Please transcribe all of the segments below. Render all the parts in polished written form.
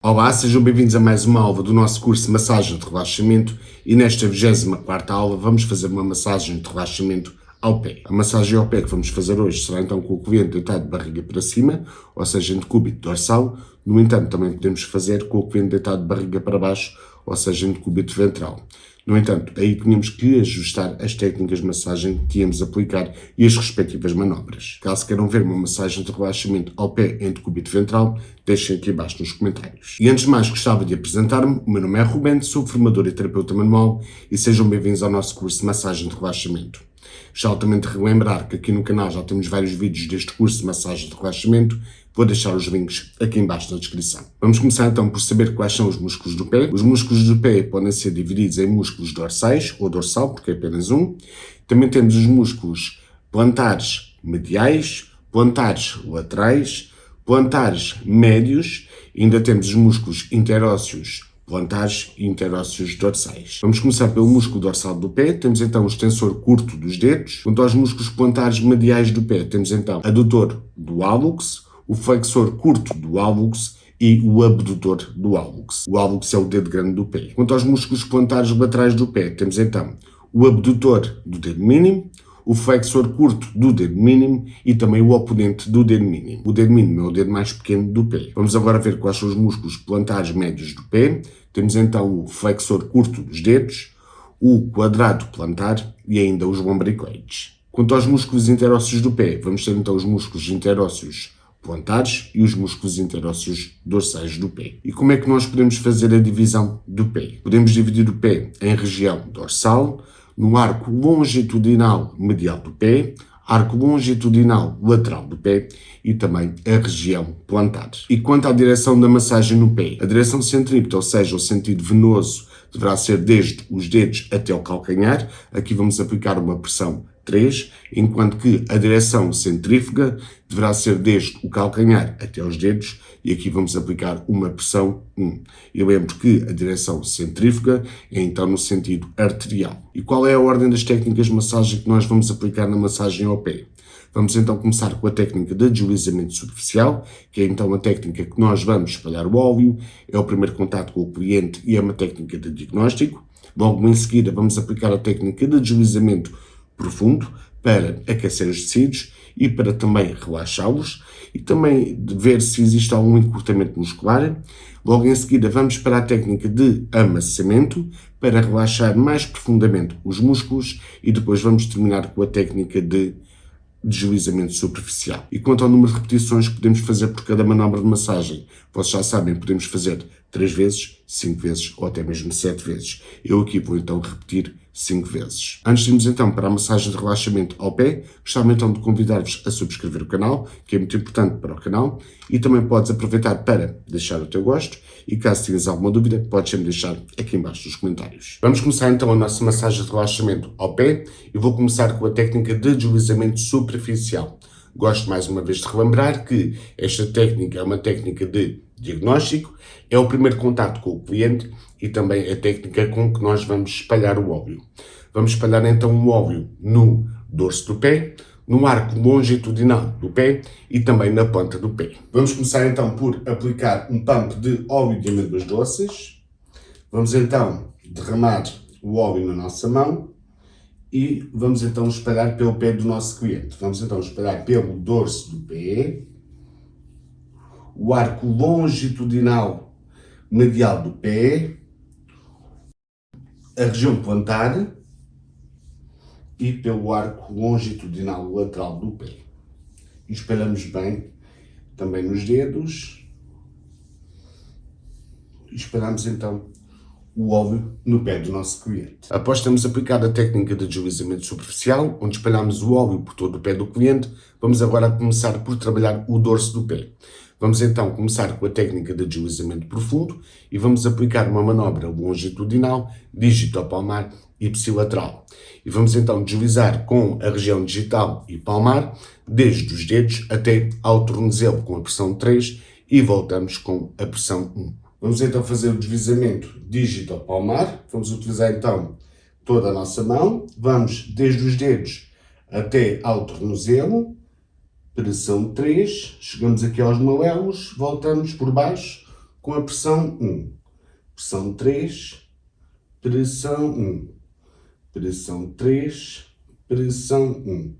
Olá, sejam bem-vindos a mais uma aula do nosso curso de massagem de relaxamento e nesta 24ª aula vamos fazer uma massagem de relaxamento ao pé. A massagem ao pé que vamos fazer hoje será então com o cliente deitado de barriga para cima, ou seja, em decúbito dorsal. No entanto, também podemos fazer com o cliente deitado de barriga para baixo, ou seja, em decúbito ventral. No entanto, aí tínhamos que ajustar as técnicas de massagem que íamos aplicar e as respectivas manobras. Caso queiram ver uma massagem de relaxamento ao pé em decúbito ventral, deixem aqui abaixo nos comentários. E antes de mais, gostava de apresentar-me. O meu nome é Rubén, sou formador e terapeuta manual e sejam bem-vindos ao nosso curso de massagem de relaxamento. Já altamente relembrar que aqui no canal já temos vários vídeos deste curso de massagem de relaxamento. Vou deixar os links aqui embaixo na descrição. Vamos começar então por saber quais são os músculos do pé. Os músculos do pé podem ser divididos em músculos dorsais ou dorsal, porque é apenas um. Também temos os músculos plantares mediais, plantares laterais, plantares médios, e ainda temos os músculos interósseos plantares e interósseos dorsais. Vamos começar pelo músculo dorsal do pé. Temos então o extensor curto dos dedos. Quanto aos músculos plantares mediais do pé, temos então o adutor do hálux, o flexor curto do hálux e o abdutor do hálux. O hálux é o dedo grande do pé. Quanto aos músculos plantares laterais do pé, temos então o abdutor do dedo mínimo, o flexor curto do dedo mínimo e também o oponente do dedo mínimo. O dedo mínimo é o dedo mais pequeno do pé. Vamos agora ver quais são os músculos plantares médios do pé. Temos então o flexor curto dos dedos, o quadrado plantar e ainda os lombricoides. Quanto aos músculos interósseos do pé, vamos ter então os músculos interósseos plantares e os músculos interósseos dorsais do pé. E como é que nós podemos fazer a divisão do pé? Podemos dividir o pé em região dorsal, no arco longitudinal medial do pé, arco longitudinal lateral do pé e também a região plantar. E quanto à direção da massagem no pé, a direção centrípeta, ou seja, o sentido venoso, deverá ser desde os dedos até o calcanhar. Aqui vamos aplicar uma pressão 3, enquanto que a direção centrífuga deverá ser desde o calcanhar até os dedos, e aqui vamos aplicar uma pressão 1. E lembro que a direção centrífuga é então no sentido arterial. E qual é a ordem das técnicas de massagem que nós vamos aplicar na massagem ao pé? Vamos então começar com a técnica de deslizamento superficial, que é então a técnica que nós vamos espalhar o óleo, é o primeiro contato com o cliente e é uma técnica de diagnóstico. Logo em seguida vamos aplicar a técnica de deslizamento profundo para aquecer os tecidos e para também relaxá-los e também ver se existe algum encurtamento muscular. Logo em seguida vamos para a técnica de amassamento para relaxar mais profundamente os músculos e depois vamos terminar com a técnica de deslizamento superficial. E quanto ao número de repetições que podemos fazer por cada manobra de massagem, vocês já sabem, podemos fazer 3 vezes, 5 vezes ou até mesmo 7 vezes. Eu aqui vou então repetir 5 vezes. Antes de irmos então para a massagem de relaxamento ao pé, gostava então de convidar-vos a subscrever o canal, que é muito importante para o canal, e também podes aproveitar para deixar o teu gosto, e caso tenhas alguma dúvida, podes sempre deixar aqui embaixo nos comentários. Vamos começar então a nossa massagem de relaxamento ao pé, e vou começar com a técnica de deslizamento superficial. Gosto mais uma vez de relembrar que esta técnica é uma técnica de diagnóstico, é o primeiro contato com o cliente e também a técnica com que nós vamos espalhar o óleo. Vamos espalhar então o óleo no dorso do pé, no arco longitudinal do pé e também na ponta do pé. Vamos começar então por aplicar um pump de óleo de amêndoas doces. Vamos então derramar o óleo na nossa mão e vamos então espalhar pelo pé do nosso cliente. Vamos então espalhar pelo dorso do pé, o arco longitudinal medial do pé, a região plantar e pelo arco longitudinal lateral do pé. E espalhamos bem também nos dedos. E espalhamos então o óleo no pé do nosso cliente. Após termos aplicado a técnica de deslizamento superficial, onde espalhamos o óleo por todo o pé do cliente, vamos agora começar por trabalhar o dorso do pé. Vamos então começar com a técnica de deslizamento profundo e vamos aplicar uma manobra longitudinal, digitopalmar e ipsilateral. E vamos então deslizar com a região digital e palmar, desde os dedos até ao tornozelo com a pressão 3 e voltamos com a pressão 1. Vamos então fazer o deslizamento digitopalmar. Vamos utilizar então toda a nossa mão. Vamos desde os dedos até ao tornozelo. Pressão 3. Chegamos aqui aos malelos. Voltamos por baixo com a pressão 1, pressão 3, pressão 1, pressão 3, pressão 1,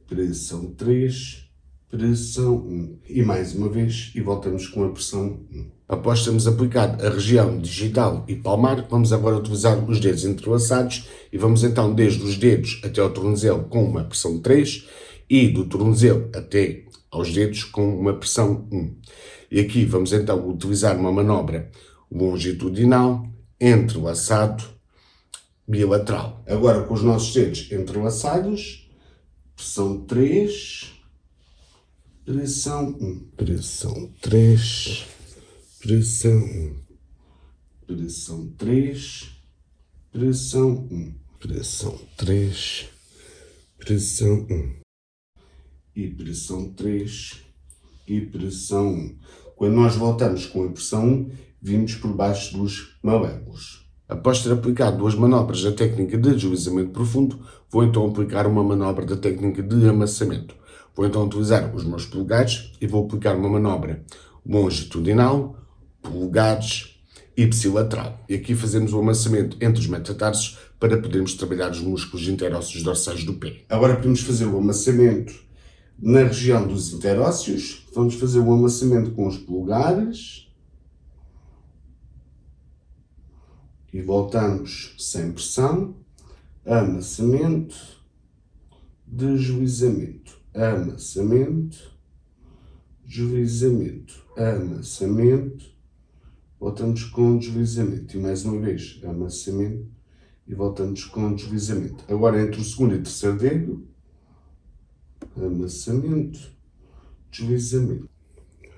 pressão 3, pressão 1 e mais uma vez e voltamos com a pressão 1. Após termos aplicado a região digital e palmar, vamos agora utilizar os dedos entrelaçados e vamos então desde os dedos até ao tornozelo com uma pressão 3 e do tornozelo até aos dedos com uma pressão 1. E aqui vamos então utilizar uma manobra longitudinal, entrelaçado, bilateral. Agora com os nossos dedos entrelaçados, pressão 3, pressão 1, pressão 3, pressão 1, pressão 3, pressão 1, pressão 3, pressão 1 e pressão 3 e pressão 1. Quando nós voltamos com a pressão 1, vimos por baixo dos malévolos. Após ter aplicado duas manobras da técnica de deslizamento profundo, vou então aplicar uma manobra da técnica de amassamento. Vou então utilizar os meus polegares e vou aplicar uma manobra longitudinal, polegares, ipsilateral. E aqui fazemos o amassamento entre os metatarsos para podermos trabalhar os músculos interósseos dorsais do pé. Agora podemos fazer o amassamento na região dos interósseos. Vamos fazer o amassamento com os polegares. E voltamos sem pressão. Amassamento, deslizamento, amassamento, deslizamento, amassamento. Voltamos com deslizamento. E mais uma vez, amassamento. E voltamos com deslizamento. Agora entre o segundo e o terceiro dedo. Amassamento, deslizamento,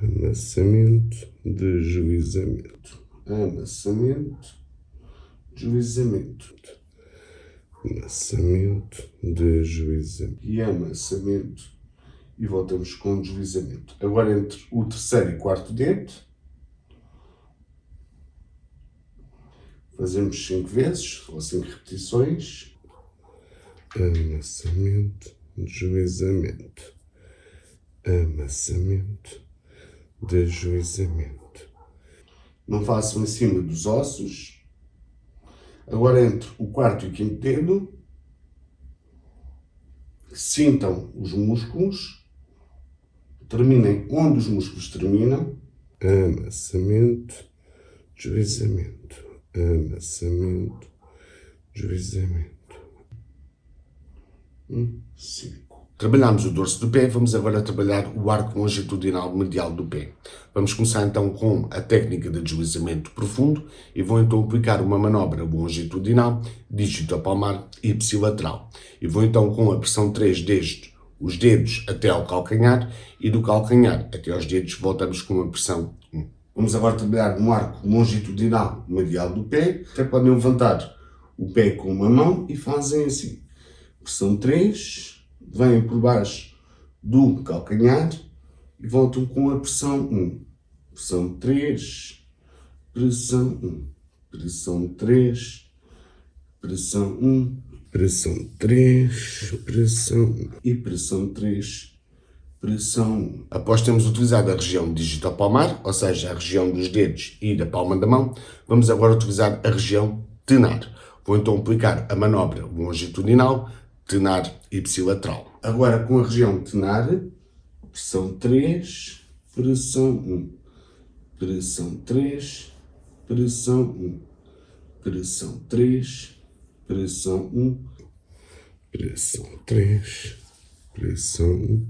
amassamento, deslizamento, amassamento, deslizamento, amassamento, deslizamento e amassamento e voltamos com deslizamento. Agora entre o terceiro e quarto dedo, fazemos 5 vezes ou 5 repetições. Amassamento, deslizamento, amassamento, deslizamento. Não façam em cima dos ossos. Agora entre o quarto e o quinto dedo, sintam os músculos, terminem onde os músculos terminam. Amassamento, deslizamento, amassamento, deslizamento. 5. Trabalhamos o dorso do pé, vamos agora trabalhar o arco longitudinal medial do pé. Vamos começar então com a técnica de deslizamento profundo e vou então aplicar uma manobra longitudinal, dígito palmar e ipsilateral. E vou então com a pressão 3 desde os dedos até ao calcanhar e do calcanhar até aos dedos voltamos com a pressão 1. Vamos agora trabalhar no arco longitudinal medial do pé. Até podem levantar o pé com uma mão e fazem assim. Pressão 3, vêm por baixo do calcanhar e voltam com a pressão 1. Pressão 3, pressão 1, pressão 3, pressão 1, pressão 3, pressão 1 e pressão 3, pressão 1. Após termos utilizado a região digital palmar, ou seja, a região dos dedos e da palma da mão, vamos agora utilizar a região tenar. Vou então aplicar a manobra longitudinal, tenar ipsilateral. Agora com a região tenar, pressão 3, pressão 1, pressão 3, pressão 1, pressão 3, pressão 1, pressão 3, pressão 1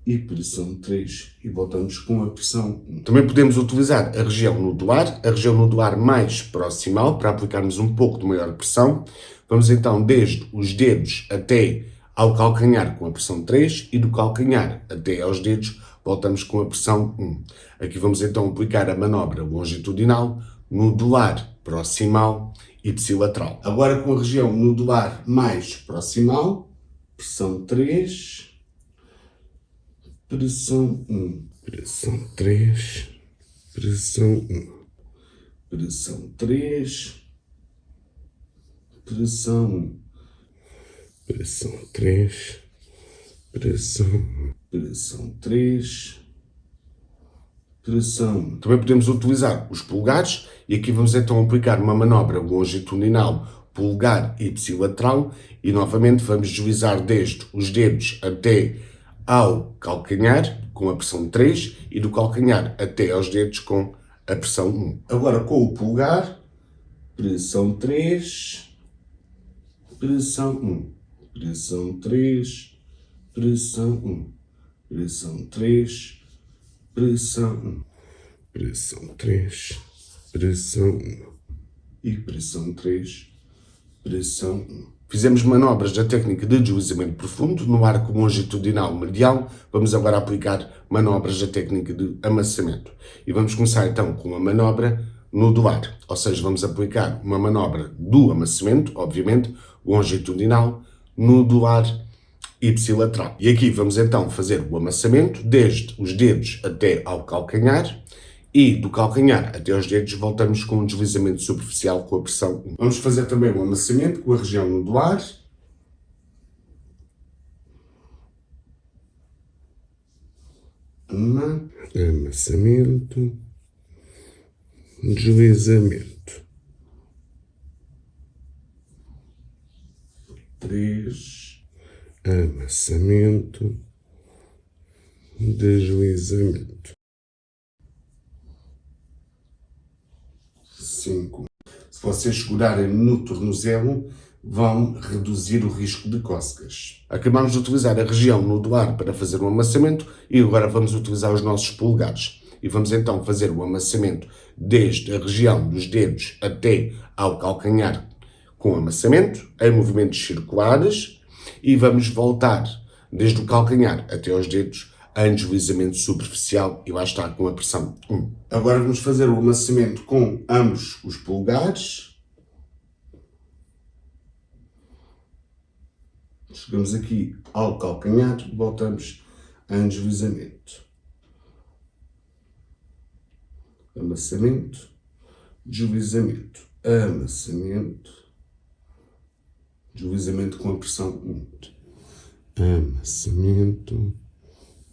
e pressão 3 e voltamos com a pressão 1. Também podemos utilizar a região nodular mais proximal para aplicarmos um pouco de maior pressão. Vamos então desde os dedos até ao calcanhar com a pressão 3 e do calcanhar até aos dedos voltamos com a pressão 1. Aqui vamos então aplicar a manobra longitudinal, nodular, proximal e ipsilateral. Agora com a região nodular mais proximal, pressão 3, pressão 1, pressão 3, pressão 1, pressão 3, pressão 1, pressão 3, pressão 1, pressão 3, pressão. Também podemos utilizar os polegares e aqui vamos então aplicar uma manobra longitudinal polegar ipsilateral e novamente vamos deslizar desde os dedos até ao calcanhar com a pressão 3 e do calcanhar até aos dedos com a pressão 1. Agora com o polegar, pressão 3, pressão 1, pressão 3, pressão 1, pressão 3, pressão 1, pressão 3, pressão 1 e pressão 3, pressão 1. Fizemos manobras da técnica de deslizamento profundo no arco longitudinal medial. Vamos agora aplicar manobras da técnica de amassamento. E vamos começar então com uma manobra nodular, ou seja, vamos aplicar uma manobra do amassamento, obviamente, longitudinal, nodular, ipsilateral. E aqui vamos então fazer o amassamento desde os dedos até ao calcanhar e do calcanhar até aos dedos voltamos com um deslizamento superficial com a pressão 1. Vamos fazer também o amassamento com a região nodular. Amassamento, deslizamento. 3, amassamento, deslizamento. 5. Se vocês segurarem no tornozelo, vão reduzir o risco de cócegas. Acabamos de utilizar a região nodular para fazer o amassamento e agora vamos utilizar os nossos polegares. E vamos então fazer o amassamento desde a região dos dedos até ao calcanhar com amassamento, em movimentos circulares, e vamos voltar desde o calcanhar até aos dedos em deslizamento superficial e lá está com a pressão 1. Agora vamos fazer o amassamento com ambos os polegares. Chegamos aqui ao calcanhar, voltamos em deslizamento. Amassamento, deslizamento, amassamento, deslizamento com a pressão 1. Amassamento,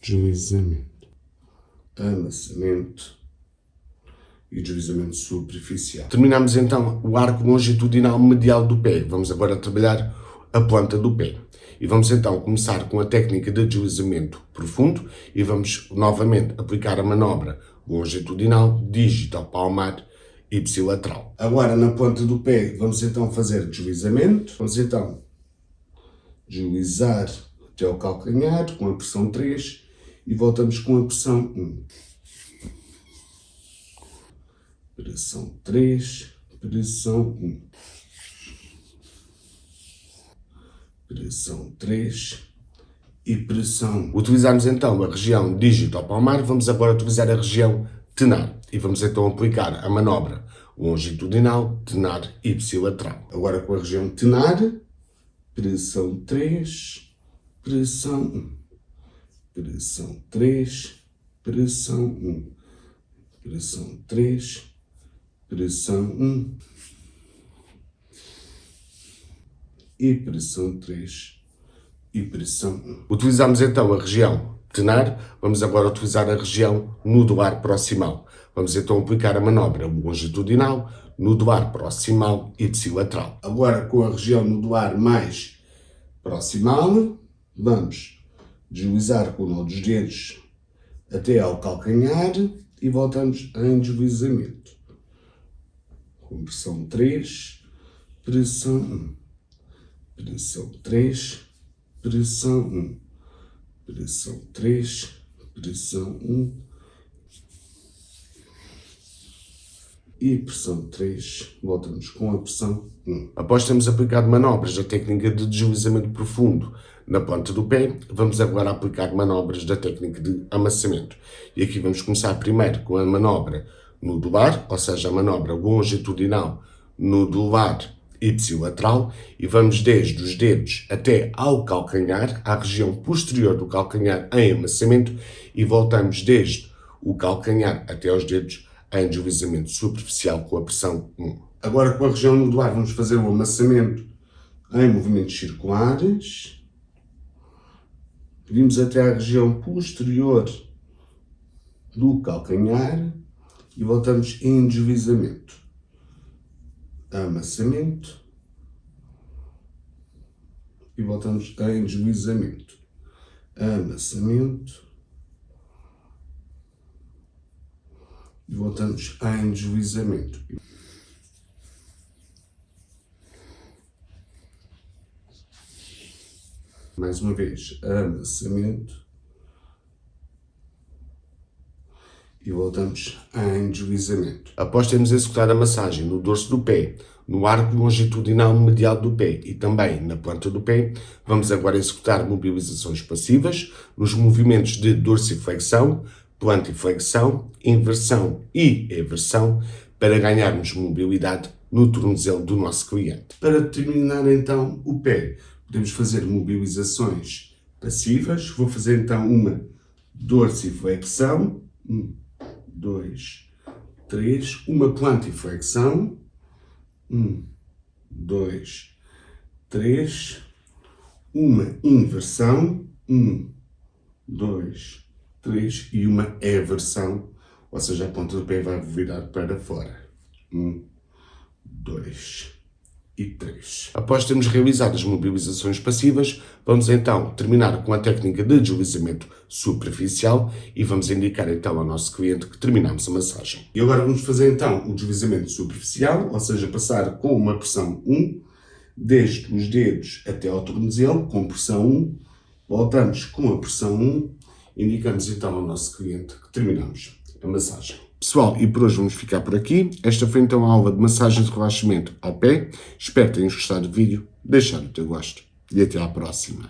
deslizamento, amassamento e deslizamento superficial. Terminamos então o arco longitudinal medial do pé. Vamos agora trabalhar a planta do pé. E vamos então começar com a técnica de deslizamento profundo e vamos novamente aplicar a manobra longitudinal, digital palmar, ipsilateral. Agora na planta do pé vamos então fazer deslizamento. Vamos então deslizar até ao calcanhar com a pressão 3 e voltamos com a pressão 1. Pressão 3, pressão 1. Pressão 3 e pressão 1. Utilizamos então a região digital palmar, vamos agora utilizar a região tenar e vamos então aplicar a manobra longitudinal, tenar ipsilateral. Agora com a região tenar, pressão 3, pressão 1. Pressão 3, pressão 1. Pressão 3, pressão 1. E pressão 3 e pressão 1. Utilizamos então a região tenar, vamos agora utilizar a região nodular proximal. Vamos então aplicar a manobra longitudinal, nodular proximal e ipsilateral. Agora com a região nodular mais proximal, vamos deslizar com o nó dos dedos até ao calcanhar e voltamos em deslizamento. Com pressão 3, pressão 1. Pressão 3, pressão 1. Pressão 3, pressão 1. E pressão 3, voltamos com a pressão 1. Após termos aplicado manobras da técnica de deslizamento profundo na planta do pé, vamos agora aplicar manobras da técnica de amassamento. E aqui vamos começar primeiro com a manobra nodular, ou seja, a manobra longitudinal, nodular, ipsilateral, e vamos desde os dedos até ao calcanhar, à região posterior do calcanhar em amassamento, e voltamos desde o calcanhar até aos dedos em deslizamento superficial com a pressão 1. Agora com a região nodular vamos fazer o amassamento em movimentos circulares. Vimos até à região posterior do calcanhar e voltamos em deslizamento. Amassamento e voltamos em deslizamento. Amassamento e voltamos em deslizamento. Mais uma vez, amassamento e voltamos em deslizamento. Após termos executado a massagem no dorso do pé, no arco longitudinal medial do pé e também na planta do pé, vamos agora executar mobilizações passivas nos movimentos de dorsiflexão, plantiflexão, inversão e eversão para ganharmos mobilidade no tornozelo do nosso cliente. Para terminar então o pé, podemos fazer mobilizações passivas. Vou fazer então uma dorsiflexão. 1, 2, 3. Uma plantiflexão. 1, 2, 3. Uma inversão. 1, 2, 3. E uma eversão, ou seja, a ponta do pé vai virar para fora. 1, 2 e 3. Após termos realizado as mobilizações passivas, vamos então terminar com a técnica de deslizamento superficial e vamos indicar então ao nosso cliente que terminamos a massagem. E agora vamos fazer então o deslizamento superficial, ou seja, passar com uma pressão 1, desde os dedos até ao tornozelo, com pressão 1, voltamos com a pressão 1, indicamos então ao nosso cliente que terminamos a massagem. Pessoal, e por hoje vamos ficar por aqui. Esta foi então a aula de massagem de relaxamento ao pé. Espero que tenham gostado do vídeo, deixar o teu gosto e até à próxima.